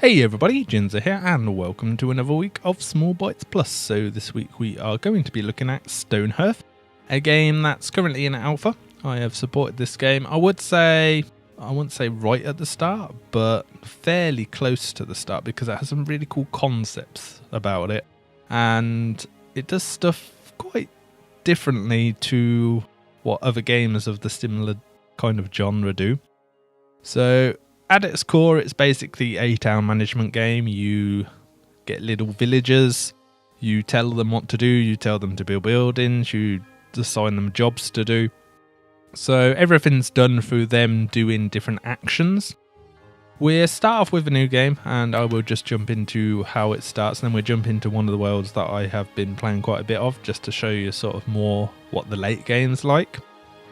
Hey everybody, Jinza here, and welcome to another week of Small Bytes Plus. So this week we are going to be looking at Stonehearth, a game that's currently in alpha. I have supported this game, I wouldn't say right at the start, but fairly close to the start because it has some really cool concepts about it. And it does stuff quite differently to what other games of the similar kind of genre do. So at its core, it's basically a town management game. You get little villagers, you tell them what to do, you tell them to build buildings, you assign them jobs to do. So everything's done through them doing different actions. We'll start off with a new game, and I will just jump into how it starts, and then we'll jump into one of the worlds that I have been playing quite a bit of, just to show you sort of more what the late game's like.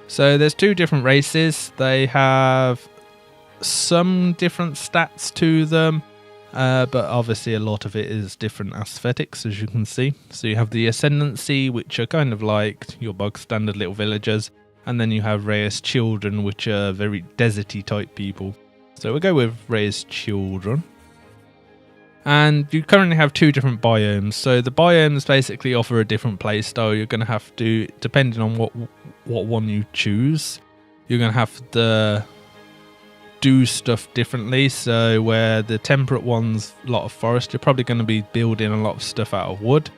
So there's two different races. They have some different stats to them, but obviously a lot of it is different aesthetics, as you can see. So you have the Ascendancy, which are kind of like your bog standard little villagers, and then you have raised children, which are very deserty type people. So we'll go with raised children. And you currently have two different biomes. So the biomes basically offer a different play style. You're going to have to, depending on what one you choose, you're going to have to do stuff differently. So where the temperate one's a lot of forest, you're probably going to be building a lot of stuff out of wood.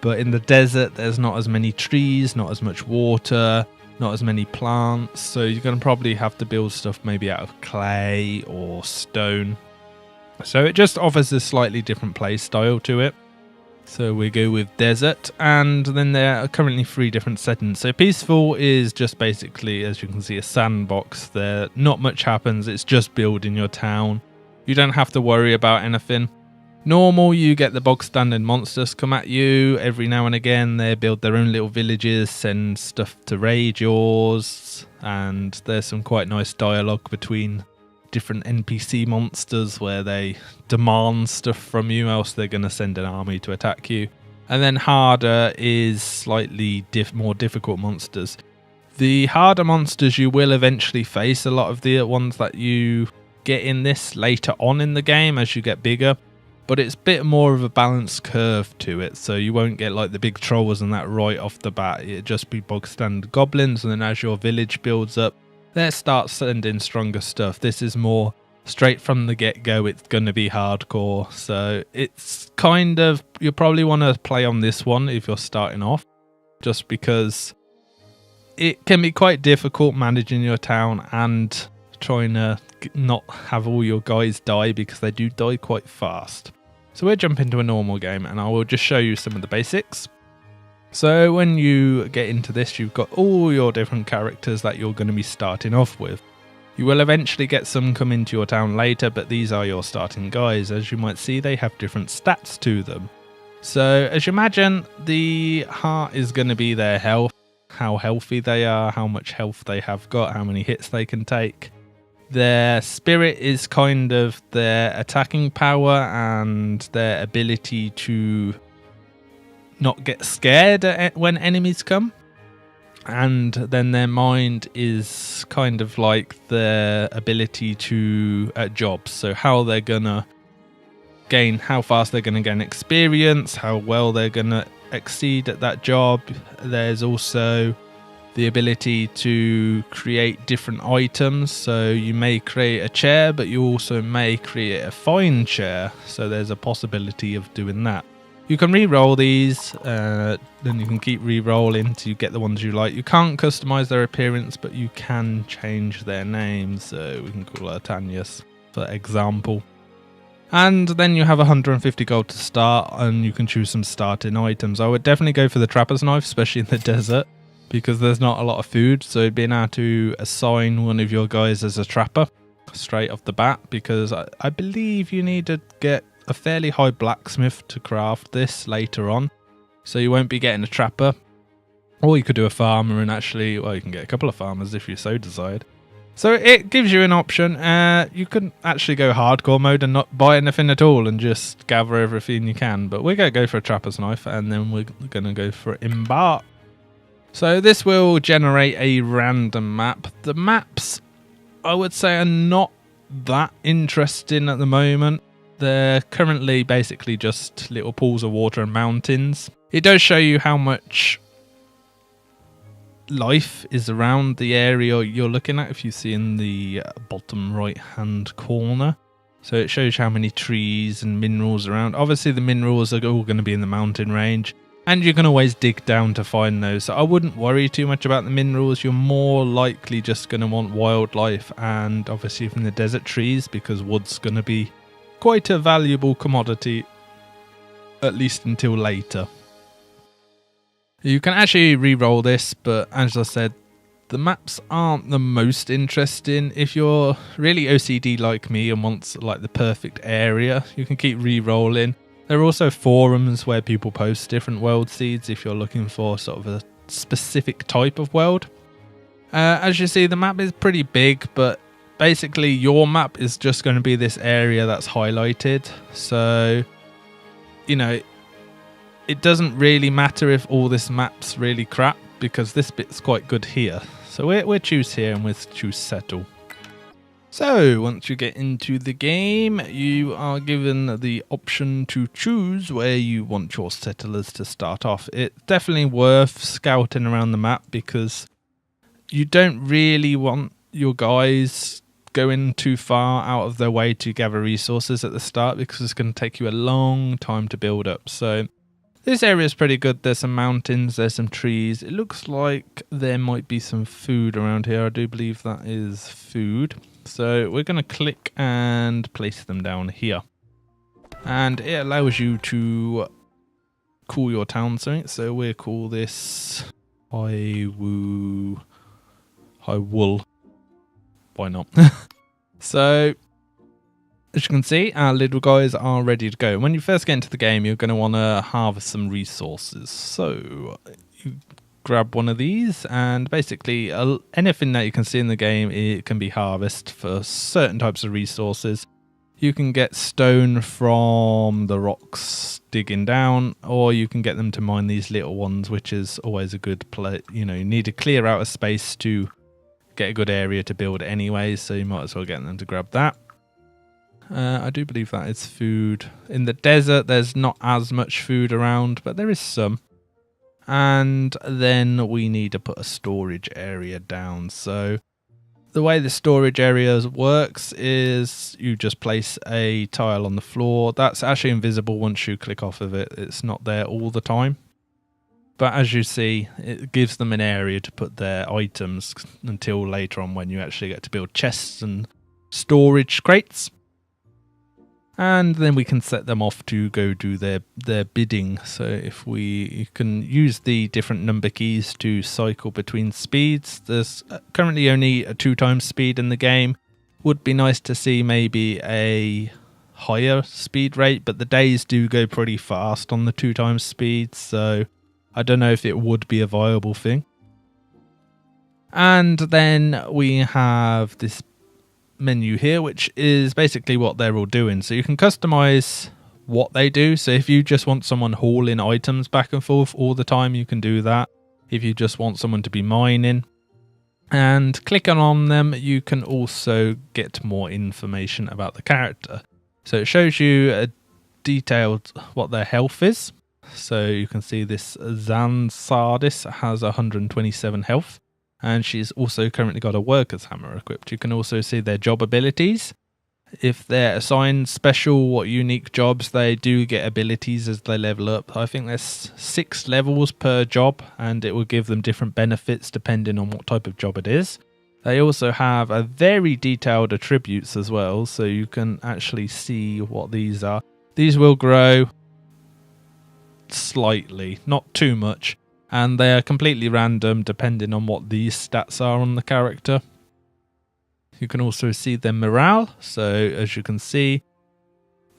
But in the desert, there's not as many trees, not as much water, not as many plants. So you're going to probably have to build stuff maybe out of clay or stone. So it just offers a slightly different play style to it. So we go with desert, and then there are currently three different settings. So peaceful is just basically, as you can see, a sandbox. There not much happens, it's just building your town. You don't have to worry about anything. Normal, you get the bog standard monsters come at you every now and again. They build their own little villages, send stuff to raid yours, and there's some quite nice dialogue between different NPC monsters where they demand stuff from you, else they're going to send an army to attack you. And then harder is slightly more difficult monsters. The harder monsters you will eventually face, a lot of the ones that you get in this later on in the game as you get bigger, but it's a bit more of a balanced curve to it, so you won't get like the big trolls and that right off the bat. It'll just be bog standard goblins, and then as your village builds up, they start sending stronger stuff. This is more straight from the get-go, it's going to be hardcore. So it's kind of, you probably want to play on this one if you're starting off, just because it can be quite difficult managing your town and trying to not have all your guys die, because they do die quite fast. So we'll jump into a normal game, and I will just show you some of the basics. So when you get into this, you've got all your different characters that you're going to be starting off with. You will eventually get some come into your town later, but these are your starting guys. As you might see, they have different stats to them. So as you imagine, the heart is going to be their health, how healthy they are, how much health they have got, how many hits they can take. Their spirit is kind of their attacking power and their ability to not get scared when enemies come. And then their mind is kind of like their ability to at jobs. So how they're gonna gain, how fast they're gonna gain experience, how well they're gonna exceed at that job. There's also the ability to create different items. So you may create a chair, but you also may create a fine chair. So there's a possibility of doing that. You can re-roll these, then you can keep re-rolling to get the ones you like. You can't customize their appearance, but you can change their names. So we can call her Tanya's, for example. And then you have 150 gold to start, and you can choose some starting items. I would definitely go for the trapper's knife, especially in the desert, because there's not a lot of food. So being able to assign one of your guys as a trapper straight off the bat, because I believe you need to get a fairly high blacksmith to craft this later on, so you won't be getting a trapper. Or you could do a farmer, and actually, well, you can get a couple of farmers if you so desired. So it gives you an option. You can actually go hardcore mode and not buy anything at all and just gather everything you can, but we're going to go for a trapper's knife, and then we're going to go for embark. So this will generate a random map. The maps, I would say, are not that interesting at the moment. They're currently basically just little pools of water and mountains. It does show you how much life is around the area you're looking at, if you see in the bottom right hand corner. So it shows you how many trees and minerals around. Obviously the minerals are all going to be in the mountain range, and you can always dig down to find those. So I wouldn't worry too much about the minerals. You're more likely just going to want wildlife and obviously from the desert trees, because wood's going to be quite a valuable commodity, at least until later. You can actually re-roll this, but as I said, the maps aren't the most interesting. If you're really OCD like me and wants like the perfect area, you can keep re-rolling. There are also forums where people post different world seeds if you're looking for sort of a specific type of world. As you see, the map is pretty big, but basically your map is just going to be this area that's highlighted. So, you know, it doesn't really matter if all this map's really crap, because this bit's quite good here. So we'll choose here and we'll choose settle. So once you get into the game, you are given the option to choose where you want your settlers to start off. It's definitely worth scouting around the map, because you don't really want your guys going too far out of their way to gather resources at the start, because it's going to take you a long time to build up. So this area is pretty good. There's some mountains, there's some trees. It looks like there might be some food around here. I do believe that is food. So we're going to click and place them down here. And it allows you to call your town something. So we'll call this HywooHearts. Why not? So as you can see, our little guys are ready to go. When you first get into the game, you're going to want to harvest some resources. So you grab one of these, and basically anything that you can see in the game, it can be harvested for certain types of resources. You can get stone from the rocks digging down, or you can get them to mine these little ones, which is always a good play. You know, you need to clear out a space to get a good area to build anyway, so you might as well get them to grab that. I do believe that is food. In the desert, there's not as much food around, but there is some. And then we need to put a storage area down. So the way the storage area works is you just place a tile on the floor. That's actually invisible once you click off of it. It's not there all the time. But as you see, it gives them an area to put their items until later on, when you actually get to build chests and storage crates. And then we can set them off to go do their bidding. So if you can use the different number keys to cycle between speeds. There's currently only a 2x speed in the game. Would be nice to see maybe a higher speed rate, but the days do go pretty fast on the 2x speed, so I don't know if it would be a viable thing. And then we have this menu here, which is basically what they're all doing. So you can customize what they do. So if you just want someone hauling items back and forth all the time, you can do that. If you just want someone to be mining, and clicking on them, you can also get more information about the character. So it shows you a detailed what their health is. So you can see this Zansardis has 127 health. And she's also currently got a worker's hammer equipped. You can also see their job abilities. If they're assigned special or unique jobs, they do get abilities as they level up. I think there's 6 levels per job, and it will give them different benefits depending on what type of job it is. They also have a very detailed attributes as well, so you can actually see what these are. These will grow slightly, not too much. And they are completely random depending on what these stats are on the character. You can also see their morale. So as you can see,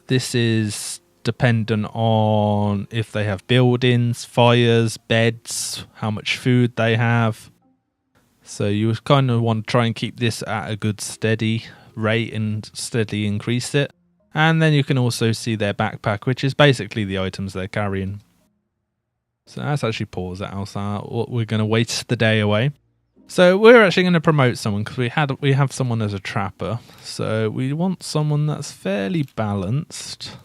this is dependent on if they have buildings, fires, beds, how much food they have. So you kind of want to try and keep this at a good steady rate and steadily increase it. And then you can also see their backpack, which is basically the items they're carrying. So let's actually pause that outside. We're going to wait the day away. So we're actually going to promote someone because we have someone as a trapper. So we want someone that's fairly balanced.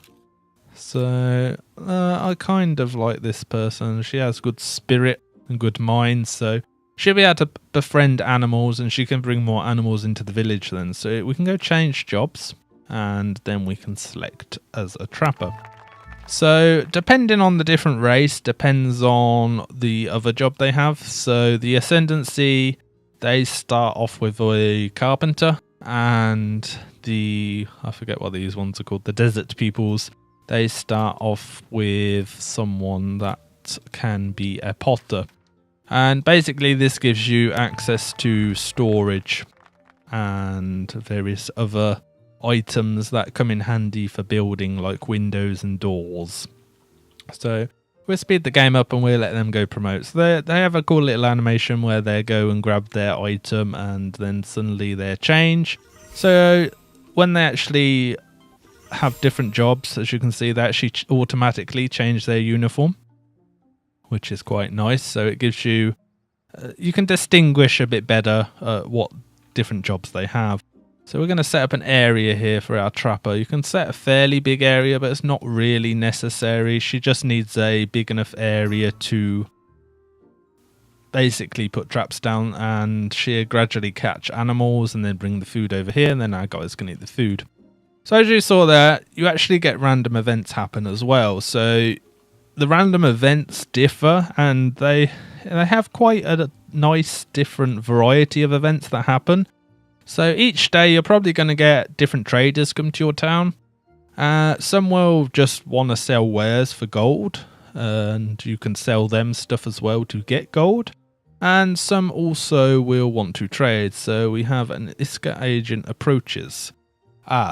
So I kind of like this person. She has good spirit and good mind. So she'll be able to befriend animals, and she can bring more animals into the village then. So we can go change jobs, and then we can select as a trapper. So depending on the different race, depends on the other job they have. So the Ascendancy, they start off with a carpenter, and I forget what these ones are called, the Desert Peoples, they start off with someone that can be a potter. And basically this gives you access to storage and various other items that come in handy for building, like windows and doors. So we'll speed the game up and we'll let them go promote. So they have a cool little animation where they go and grab their item and then suddenly they change. So when they actually have different jobs, as you can see, they actually automatically change their uniform, which is quite nice. So it gives you you can distinguish a bit better what different jobs they have. So we're going to set up an area here for our trapper. You can set a fairly big area, but it's not really necessary. She just needs a big enough area to basically put traps down, and she'll gradually catch animals and then bring the food over here, and then our guys can eat the food. So as you saw there, you actually get random events happen as well. So the random events differ, and they have quite a nice different variety of events that happen. So each day you're probably going to get different traders come to your town. Some will just want to sell wares for gold, and you can sell them stuff as well to get gold. And some also will want to trade. So we have an Iska agent approaches.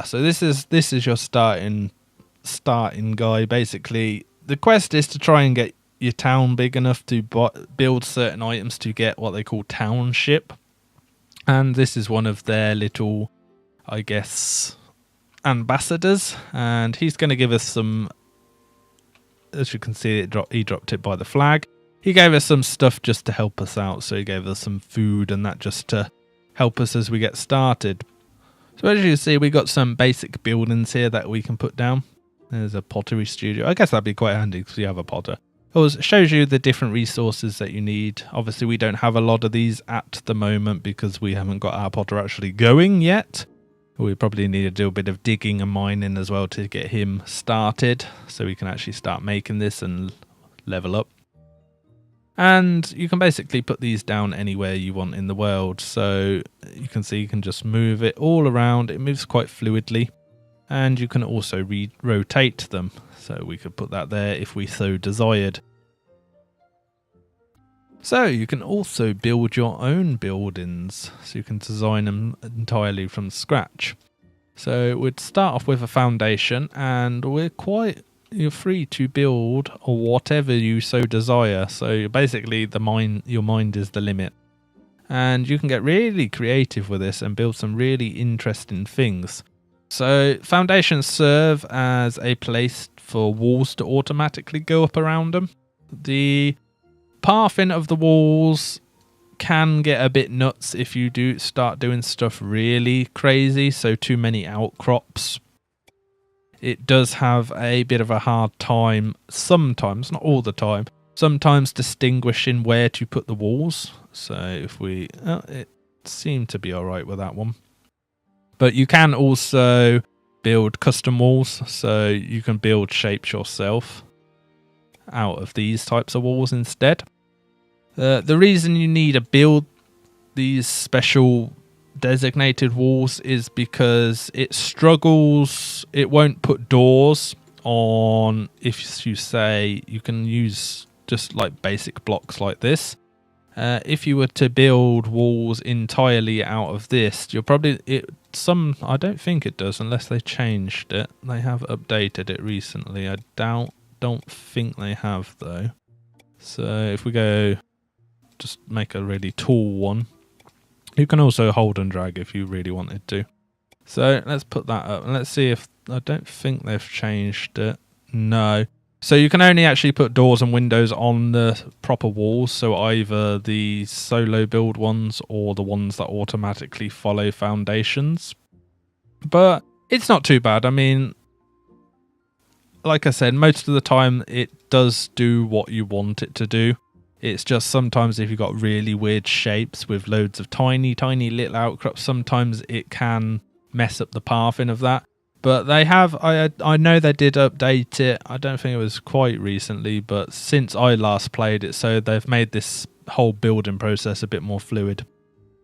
So this is your starting guy. Basically, the quest is to try and get your town big enough to build certain items to get what they call township. And this is one of their little, I guess, ambassadors. And he's going to give us some, as you can see, he dropped it by the flag. He gave us some stuff just to help us out. So he gave us some food and that just to help us as we get started. So as you can see, we got some basic buildings here that we can put down. There's a pottery studio. I guess that'd be quite handy because you have a potter. It shows you the different resources that you need. Obviously, we don't have a lot of these at the moment because we haven't got our potter actually going yet. We probably need to do a bit of digging and mining as well to get him started so we can actually start making this and level up. And you can basically put these down anywhere you want in the world. So you can see you can just move it all around. It moves quite fluidly. And you can also rotate them. So we could put that there if we so desired. So you can also build your own buildings. So you can design them entirely from scratch. So we'd start off with a foundation, and you're free to build whatever you so desire. So basically your mind is the limit. And you can get really creative with this and build some really interesting things. So foundations serve as a place for walls to automatically go up around them. The pathing of the walls can get a bit nuts if you do start doing stuff really crazy, so too many outcrops. It does have a bit of a hard time sometimes, not all the time, sometimes distinguishing where to put the walls. So it seemed to be alright with that one. But you can also build custom walls, so you can build shapes yourself out of these types of walls instead. The reason you need to build these special designated walls is because it won't put doors on if you say you can use just like basic blocks like this. If you were to build walls entirely out of this, I don't think it does unless they changed it. They have updated it recently. I don't think they have though. So if we go just make a really tall one, you can also hold and drag if you really wanted to. So let's put that up and let's see if, I don't think they've changed it. No. So you can only actually put doors and windows on the proper walls, so either the solo build ones or the ones that automatically follow foundations. But it's not too bad. I mean, like I said, most of the time it does do what you want it to do. It's just sometimes if you've got really weird shapes with loads of tiny little outcrops, sometimes it can mess up the pathing of that. But they have, I know they did update it. I don't think it was quite recently, but since I last played it, so they've made this whole building process a bit more fluid.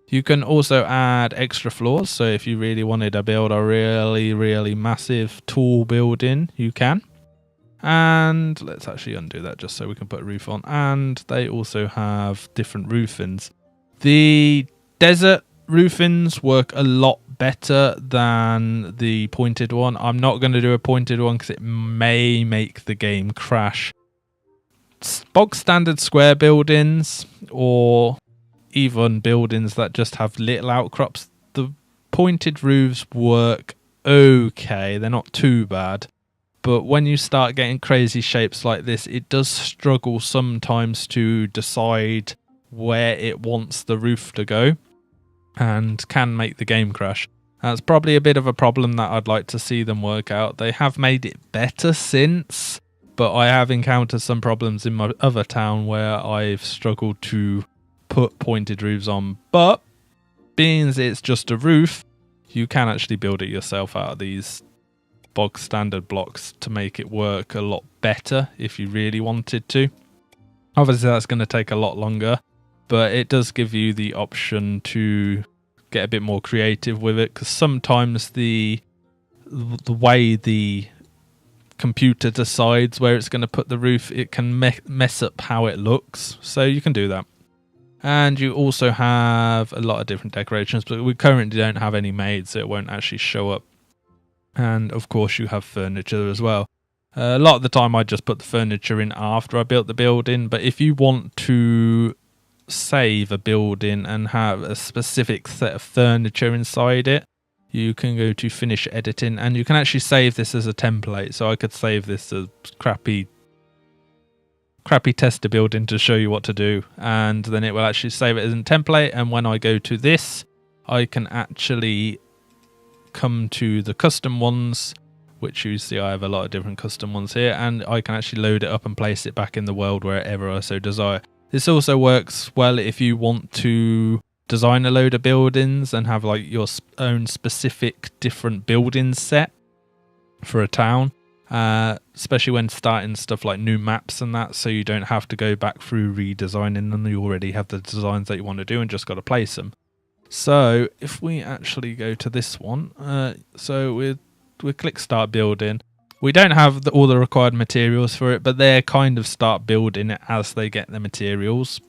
You can also add extra floors, so if you really wanted to build a really massive tall building, you can. And let's actually undo that just so we can put a roof on. And they also have different roofings. The desert roofings work a lot better than the pointed one. I'm not going to do a pointed one because it may make the game crash. Bog standard square buildings or even buildings that just have little outcrops, the pointed roofs work okay. They're not too bad. But when you start getting crazy shapes like this, it does struggle sometimes to decide where it wants the roof to go and can make the game crash. That's probably a bit of a problem that I'd like to see them work out. They have made it better since, but I have encountered some problems in my other town where I've struggled to put pointed roofs on. But being as it's just a roof, you can actually build it yourself out of these bog standard blocks to make it work a lot better if you really wanted to. Obviously that's going to take a lot longer, but it does give you the option to get a bit more creative with it, because sometimes the way the computer decides where it's going to put the roof, it can mess up how it looks, so you can do that. And you also have a lot of different decorations, but we currently don't have any made, so it won't actually show up. And of course you have furniture as well. A lot of the time I just put the furniture in after I built the building, but if you want to save a building and have a specific set of furniture inside it, you can go to finish editing and you can actually save this as a template. So I could save this as crappy tester building to show you what to do, and then it will actually save it as a template, and when I go to this I can actually come to the custom ones, which you see I have a lot of different custom ones here, and I can actually load it up and place it back in the world wherever I so desire. This also works well if you want to design a load of buildings and have like your own specific different building set for a town, especially when starting stuff like new maps and that, so you don't have to go back through redesigning them. You already have the designs that you want to do and just got to place them. So if we actually go to this one, so we click start building. We don't have all the required materials for it, but they kind of start building it as they get the materials.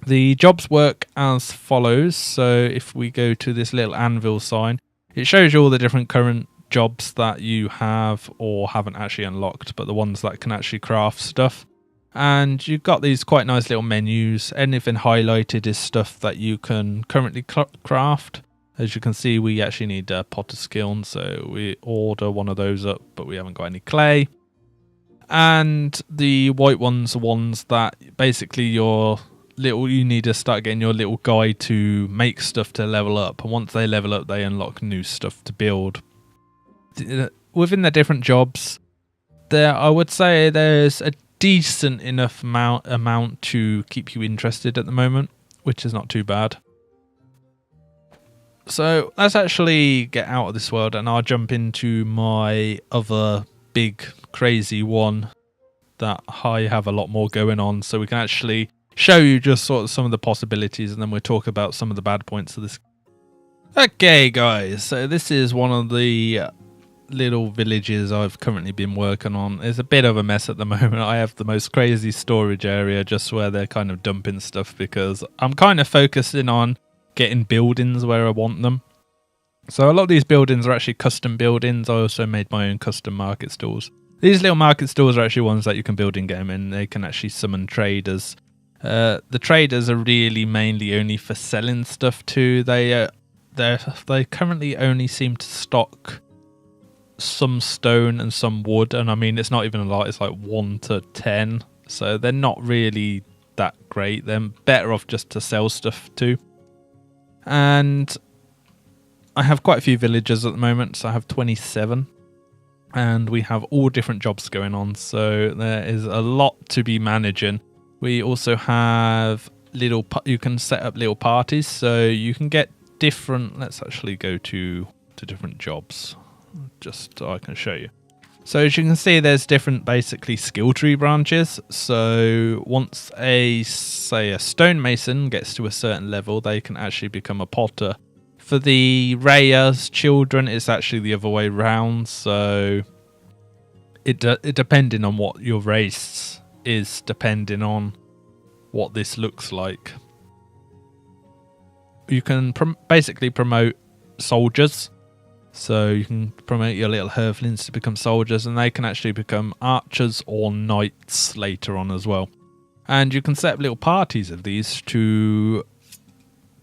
The jobs work as follows. So if we go to this little anvil sign, it shows you all the different current jobs that you have or haven't actually unlocked, but the ones that can actually craft stuff. And you've got these quite nice little menus. Anything highlighted is stuff that you can currently craft. As you can see, we actually need a pot of kiln, so we order one of those up, but we haven't got any clay. And the white ones are ones that basically you need to start getting your little guide to make stuff to level up. And once they level up, they unlock new stuff to build. Within the different jobs, I would say there's a decent enough amount to keep you interested at the moment, which is not too bad. So let's actually get out of this world and I'll jump into my other big crazy one that I have a lot more going on, so we can actually show you just sort of some of the possibilities, and then we'll talk about some of the bad points of this. Okay guys, so this is one of the little villages I've currently been working on. It's a bit of a mess at the moment. I have the most crazy storage area just where they're kind of dumping stuff, because I'm kind of focusing on getting buildings where I want them. So a lot of these buildings are actually custom buildings. I also made my own custom market stalls. These little market stalls are actually ones that you can build in game, and they can actually summon traders. The traders are really mainly only for selling stuff too. They currently only seem to stock some stone and some wood, and I mean it's not even a lot, it's like 1 to 10, so they're not really that great. They're better off just to sell stuff to. And I have quite a few villagers at the moment, so I have 27, and we have all different jobs going on, so there is a lot to be managing. We also have you can set up little parties, so you can get different. Let's actually go to different jobs just so I can show you. So as you can see, there's different basically skill tree branches. So once say a stonemason gets to a certain level, they can actually become a potter. For the Rayas children, it's actually the other way around. So it depending on what your race is, depending on what this looks like. You can basically promote soldiers. So you can promote your little Hearthlings to become soldiers, and they can actually become archers or knights later on as well. And you can set up little parties of these to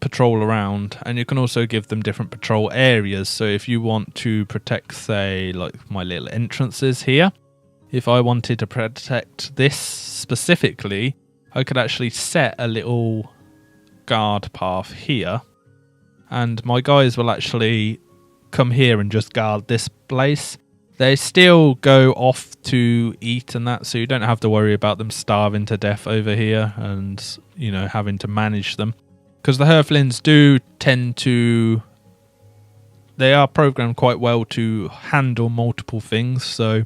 patrol around, and you can also give them different patrol areas. So if you want to protect, say, like my little entrances here, if I wanted to protect this specifically, I could actually set a little guard path here, and my guys will actually come here and just guard this place. They still go off to eat and that, so you don't have to worry about them starving to death over here and, you know, having to manage them. Because the Hearthlings do tend to... They are programmed quite well to handle multiple things, so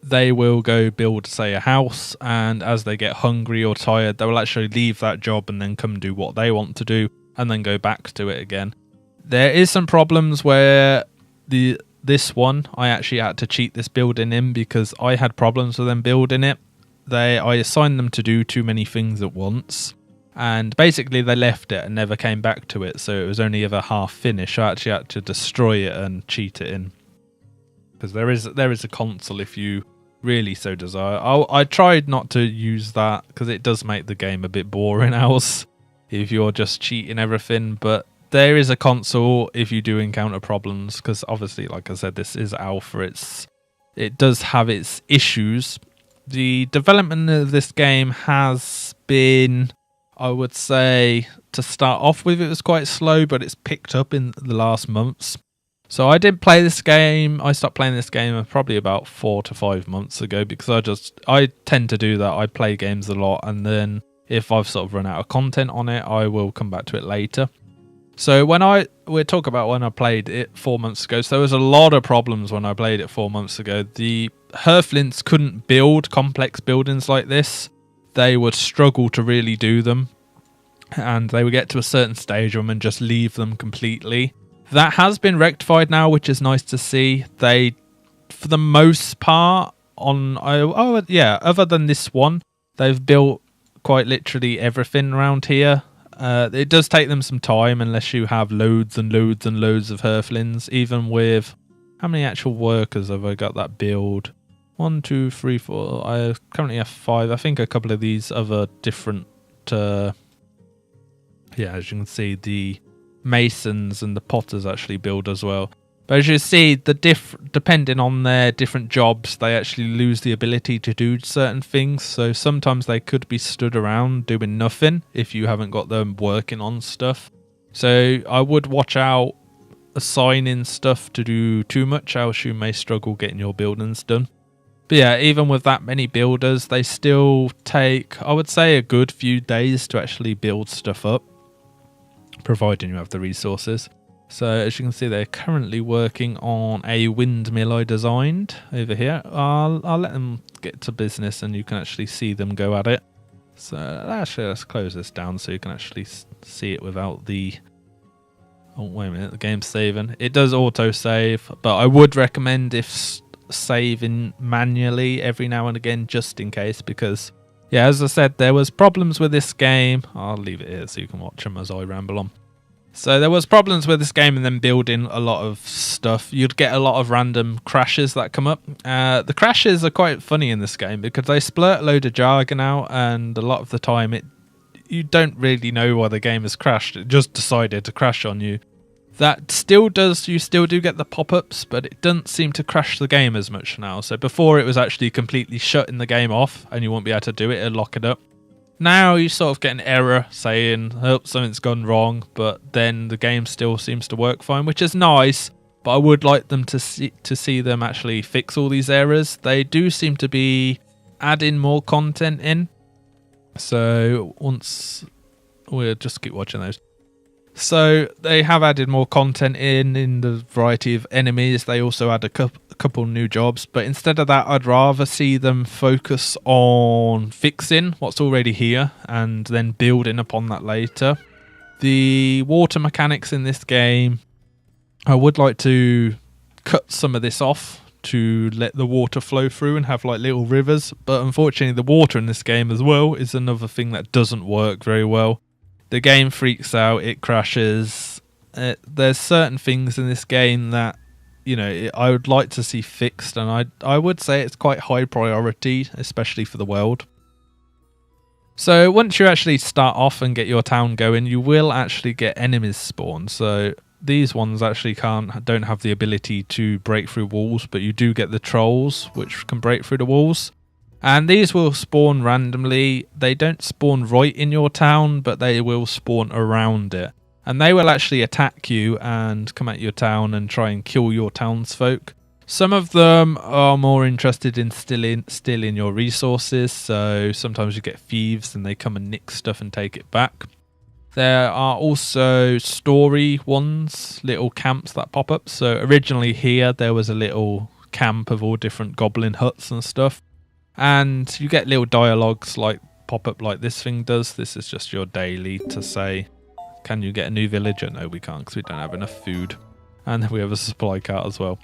they will go build, say, a house, and as they get hungry or tired, they will actually leave that job and then come do what they want to do and then go back to it again. There is some problems where this one, I actually had to cheat this building in because I had problems with them building it. I assigned them to do too many things at once, and basically they left it and never came back to it, so it was only ever half finished. I actually had to destroy it and cheat it in, because there is a console if you really so desire. I tried not to use that because it does make the game a bit boring else if you're just cheating everything, but there is a console if you do encounter problems, because obviously, like I said, this is alpha. It does have its issues. The development of this game has been, I would say, to start off with, it was quite slow, but it's picked up in the last months. So I did play this game. I stopped playing this game probably about 4 to 5 months ago, because I tend to do that. I play games a lot, and then if I've sort of run out of content on it, I will come back to it later. So we'll talk about when I played it 4 months ago. So there was a lot of problems when I played it 4 months ago. The Hearthlings couldn't build complex buildings like this. They would struggle to really do them, and they would get to a certain stage of them and just leave them completely. That has been rectified now, which is nice to see. They, for the most part, other than this one, they've built quite literally everything around here. It does take them some time unless you have loads and loads and loads of Hearthlings. Even with, how many actual workers have I got that build? 1, 2, 3, 4. I currently have 5. I think a couple of these other different, as you can see, the masons and the potters actually build as well. But as you see, depending on their different jobs, they actually lose the ability to do certain things. So sometimes they could be stood around doing nothing if you haven't got them working on stuff. So I would watch out assigning stuff to do too much, else you may struggle getting your buildings done. But yeah, even with that many builders, they still take, I would say, a good few days to actually build stuff up, providing you have the resources. So as you can see, they're currently working on a windmill I designed over here. I'll let them get to business and you can actually see them go at it. So actually, let's close this down so you can actually see it without the... Oh, wait a minute, the game's saving. It does auto-save, but I would recommend if saving manually every now and again, just in case, because, yeah, as I said, there was problems with this game. I'll leave it here so you can watch them as I ramble on. So there was problems with this game and then building a lot of stuff. You'd get a lot of random crashes that come up. The crashes are quite funny in this game because they splurt a load of jargon out, and a lot of the time you don't really know why the game has crashed. It just decided to crash on you. That still does, you still do get the pop-ups, but it doesn't seem to crash the game as much now. So before it was actually completely shutting the game off and you won't be able to do it, it'll lock it up. Now you sort of get an error saying, oh, something's gone wrong, but then the game still seems to work fine, which is nice, but I would like them to see them actually fix all these errors. They do seem to be adding more content in. So once we'll just keep watching those. So they have added more content in the variety of enemies. They also add a couple new jobs, but instead of that, I'd rather see them focus on fixing what's already here and then building upon that later. The water mechanics in this game, I would like to cut some of this off to let the water flow through and have like little rivers, but unfortunately the water in this game as well is another thing that doesn't work very well. The game freaks out, it crashes. There's certain things in this game that, you know, I would like to see fixed, and I would say it's quite high priority, especially for the world. So once you actually start off and get your town going, you will actually get enemies spawn. So these ones actually don't have the ability to break through walls, but you do get the trolls, which can break through the walls. And these will spawn randomly. They don't spawn right in your town, but they will spawn around it. And they will actually attack you and come at your town and try and kill your townsfolk. Some of them are more interested in stealing your resources. So sometimes you get thieves and they come and nick stuff and take it back. There are also story ones, little camps that pop up. So originally here there was a little camp of all different goblin huts and stuff. And you get little dialogues like pop up like this thing does. This is just your daily to say, can you get a new villager? No, we can't because we don't have enough food. And then we have a supply cart as well.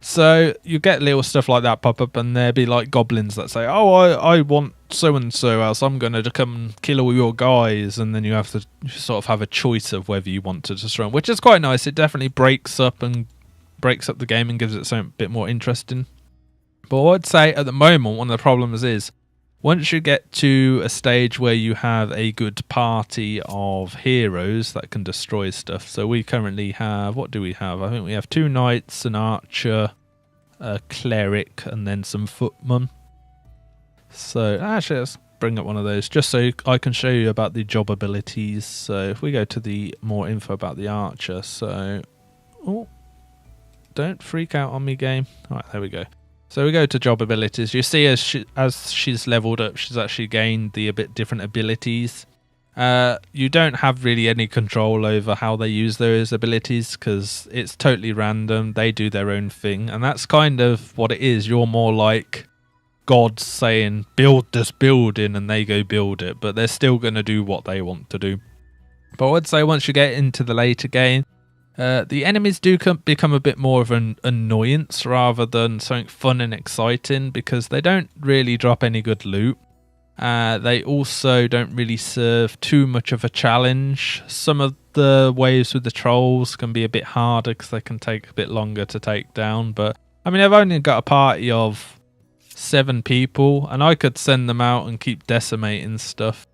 So you get little stuff like that pop up, and there'll be like goblins that say, oh, I want so and so else. I'm going to come and kill all your guys. And then you have to sort of have a choice of whether you want to destroy them, which is quite nice. It definitely breaks up the game and gives it something a bit more interesting. But I'd say at the moment, one of the problems is once you get to a stage where you have a good party of heroes that can destroy stuff. So we currently have, what do we have? I think we have 2 knights, an archer, a cleric, and then some footmen. So actually, let's bring up one of those just so I can show you about the job abilities. So if we go to the more info about the archer. So, oh, don't freak out on me, game. All right, there we go. So we go to job abilities. You see as she's leveled up, she's actually gained a bit different abilities. You don't have really any control over how they use those abilities because it's totally random. They do their own thing. And that's kind of what it is. You're more like gods saying, build this building, and they go build it. But they're still going to do what they want to do. But I would say once you get into the later game, the enemies do become a bit more of an annoyance rather than something fun and exciting because they don't really drop any good loot. They also don't really serve too much of a challenge. Some of the waves with the trolls can be a bit harder because they can take a bit longer to take down. But I mean, I've only got a party of 7 people and I could send them out and keep decimating stuff.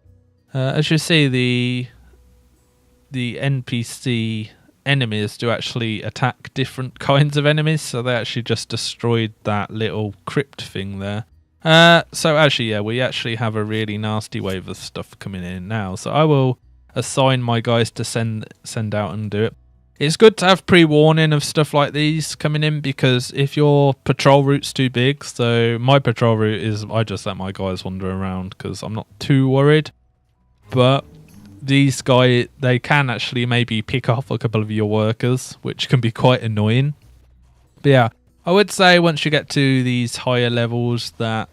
As you see, the NPC enemies do actually attack different kinds of enemies, so they actually just destroyed that little crypt thing there. So actually, yeah, we actually have a really nasty wave of stuff coming in now, so I will assign my guys to send out and do it. It's good to have pre-warning of stuff like these coming in because if your patrol route's too big, so my patrol route is I just let my guys wander around because I'm not too worried, but these guys, they can actually maybe pick off a couple of your workers, which can be quite annoying. But yeah, I would say once you get to these higher levels that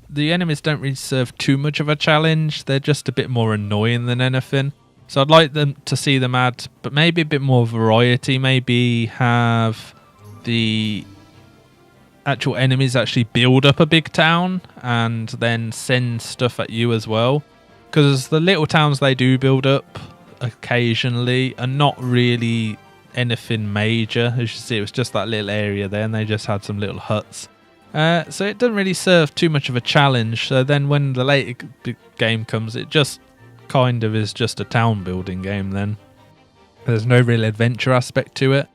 the enemies don't really serve too much of a challenge. They're just a bit more annoying than anything. So I'd like them to see them add, but maybe a bit more variety. Maybe have the actual enemies actually build up a big town and then send stuff at you as well. Because the little towns they do build up occasionally are not really anything major. As you see, it was just that little area there and they just had some little huts. So it doesn't really serve too much of a challenge. So then when the later game comes, it just kind of is just a town building game then. There's no real adventure aspect to it.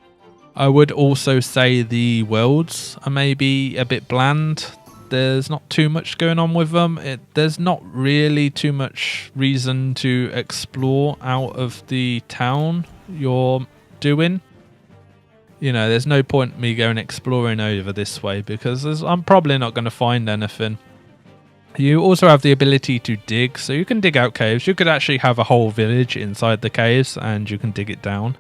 I would also say the worlds are maybe a bit bland. There's not too much going on with them. There's not really too much reason to explore out of the town you're doing. You know, there's no point me going exploring over this way because I'm probably not going to find anything. You also have the ability to dig, so you can dig out caves. You could actually have a whole village inside the caves and you can dig it down.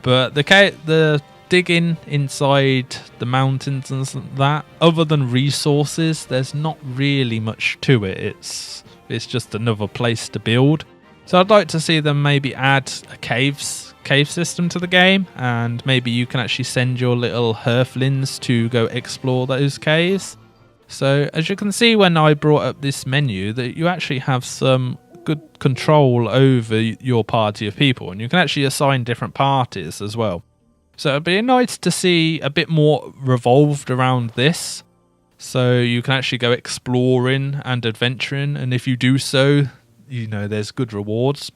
But the digging inside the mountains and that, other than resources, there's not really much to it. It's just another place to build. So I'd like to see them maybe add a cave system to the game, and maybe you can actually send your little Hearthlings to go explore those caves. So as you can see when I brought up this menu, that you actually have some good control over your party of people, and you can actually assign different parties as well. So it'd be nice to see a bit more revolved around this. So you can actually go exploring and adventuring, and if you do so, you know, there's good rewards.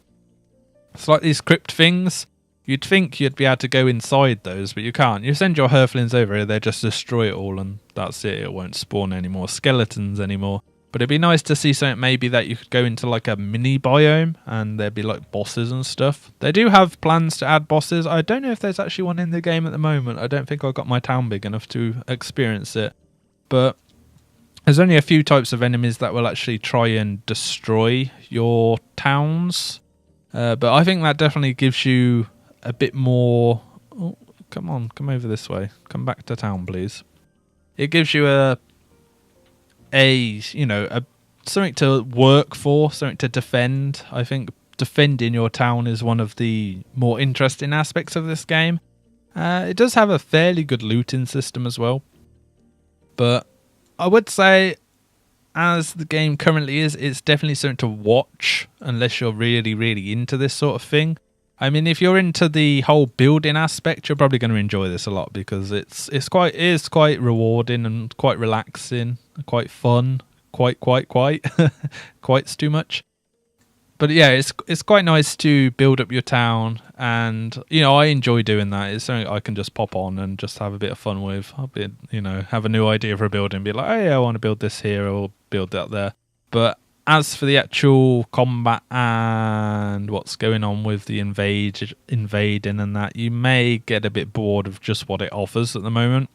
It's like these crypt things. You'd think you'd be able to go inside those, but you can't. You send your Hearthlings over here, they just destroy it all, and that's it. It won't spawn any more skeletons anymore. But it'd be nice to see something maybe that you could go into like a mini biome and there'd be like bosses and stuff. They do have plans to add bosses. I don't know if there's actually one in the game at the moment. I don't think I got my town big enough to experience it. But there's only a few types of enemies that will actually try and destroy your towns. But I think that definitely gives you a bit more... Oh, come on, come over this way. Come back to town, please. It gives you something to work for, something to defend. I think defending your town is one of the more interesting aspects of this game. It does have a fairly good looting system as well. But I would say, as the game currently is, it's definitely something to watch unless you're really, really into this sort of thing. I mean, if you're into the whole building aspect, you're probably going to enjoy this a lot because it is quite rewarding and quite relaxing, quite fun, quite's too much. But yeah, it's quite nice to build up your town, and you know, I enjoy doing that. It's something I can just pop on and just have a bit of fun with. Have a new idea for a building, be like, oh yeah, I want to build this here or build that there. But as for the actual combat and what's going on with the invading and that, you may get a bit bored of just what it offers at the moment.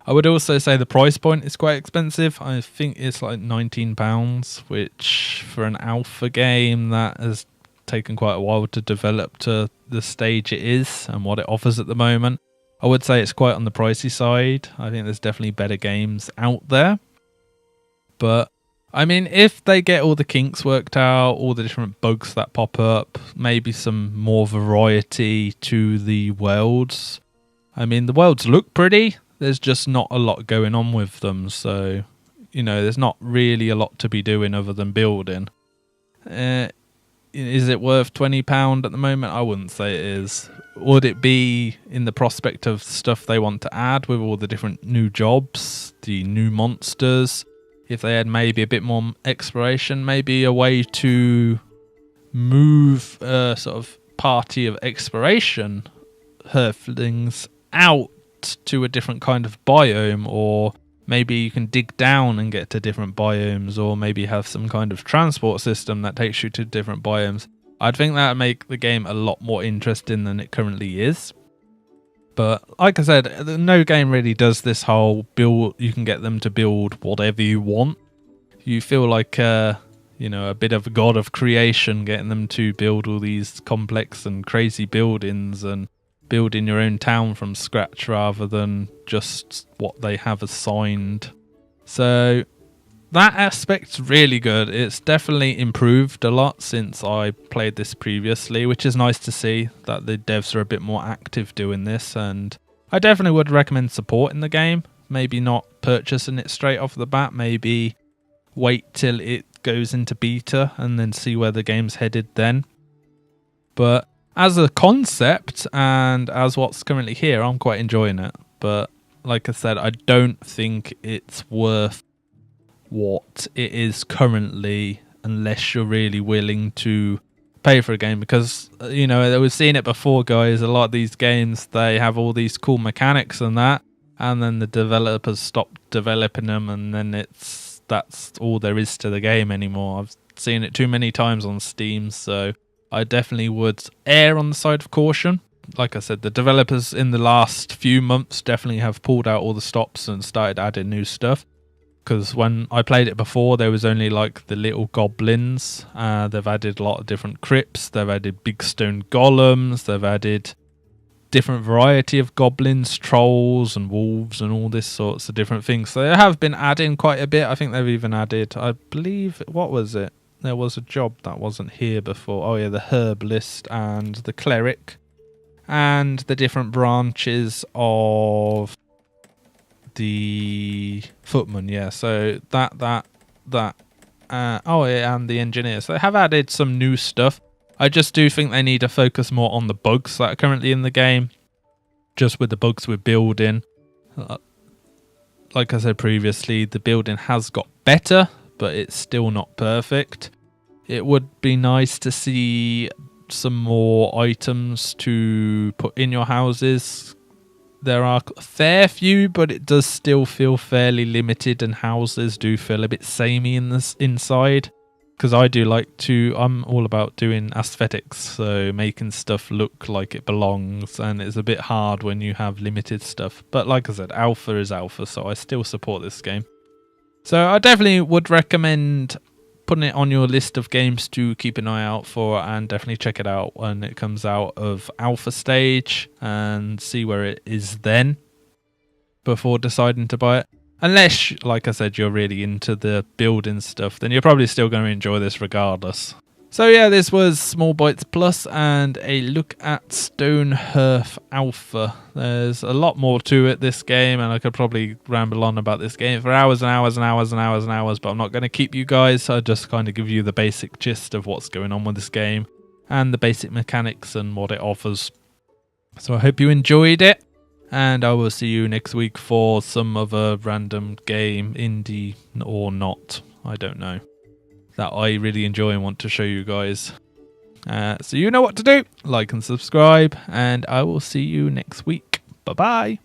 I would also say the price point is quite expensive. I think it's like £19, which for an alpha game that has taken quite a while to develop to the stage it is and what it offers at the moment, I would say it's quite on the pricey side. I think there's definitely better games out there. But I mean, if they get all the kinks worked out, all the different bugs that pop up, maybe some more variety to the worlds. I mean, the worlds look pretty. There's just not a lot going on with them. So, you know, there's not really a lot to be doing other than building. Is it worth £20 at the moment? I wouldn't say it is. Would it be in the prospect of stuff they want to add with all the different new jobs, the new monsters? If they had maybe a bit more exploration, maybe a way to move a sort of party of exploration Hearthlings out to a different kind of biome, or maybe you can dig down and get to different biomes, or maybe have some kind of transport system that takes you to different biomes. I'd think that would make the game a lot more interesting than it currently is. But like I said, no game really does this whole build. You can get them to build whatever you want. You feel like a bit of a god of creation, getting them to build all these complex and crazy buildings and building your own town from scratch rather than just what they have assigned. So that aspect's really good. It's definitely improved a lot since I played this previously, which is nice to see that the devs are a bit more active doing this, and I definitely would recommend supporting the game. Maybe not purchasing it straight off the bat, maybe wait till it goes into beta and then see where the game's headed then. But as a concept and as what's currently here, I'm quite enjoying it. But like I said, I don't think it's worth what it is currently unless you're really willing to pay for a game because, you know, we've seen it before, guys. A lot of these games, they have all these cool mechanics and that, and then the developers stop developing them, and then that's all there is to the game anymore. I've seen it too many times on Steam, so I definitely would err on the side of caution. Like I said, the developers in the last few months definitely have pulled out all the stops and started adding new stuff. Because when I played it before, there was only like the little goblins. They've added a lot of different crypts. They've added big stone golems. They've added different variety of goblins, trolls and wolves and all this sorts of different things. So they have been adding quite a bit. I think they've even added, I believe, what was it? There was a job that wasn't here before. Oh yeah, the herbalist and the cleric. And the different branches of the footman, yeah. So that. Oh yeah, and the engineer. So they have added some new stuff. I just do think they need to focus more on the bugs that are currently in the game. Just with the bugs we're building. Like I said previously, the building has got better, but it's still not perfect. It would be nice to see some more items to put in your houses. There are a fair few, but it does still feel fairly limited, and houses do feel a bit samey in this inside. Because I do like to, I'm all about doing aesthetics, so making stuff look like it belongs, and it's a bit hard when you have limited stuff. But like I said, alpha is alpha, so I still support this game. So I definitely would recommend putting it on your list of games to keep an eye out for, and definitely check it out when it comes out of alpha stage and see where it is then before deciding to buy it. Unless, like I said, you're really into the building stuff, then you're probably still going to enjoy this regardless. So yeah, this was Small Bytes Plus and a look at Stonehearth Alpha. There's a lot more to it, this game, and I could probably ramble on about this game for hours and hours and hours and hours and hours, but I'm not going to keep you guys. I'll just kind of give you the basic gist of what's going on with this game and the basic mechanics and what it offers. So I hope you enjoyed it, and I will see you next week for some other random game, indie or not, I don't know, that I really enjoy and want to show you guys. So you know what to do. Like and subscribe, and I will see you next week. Bye bye.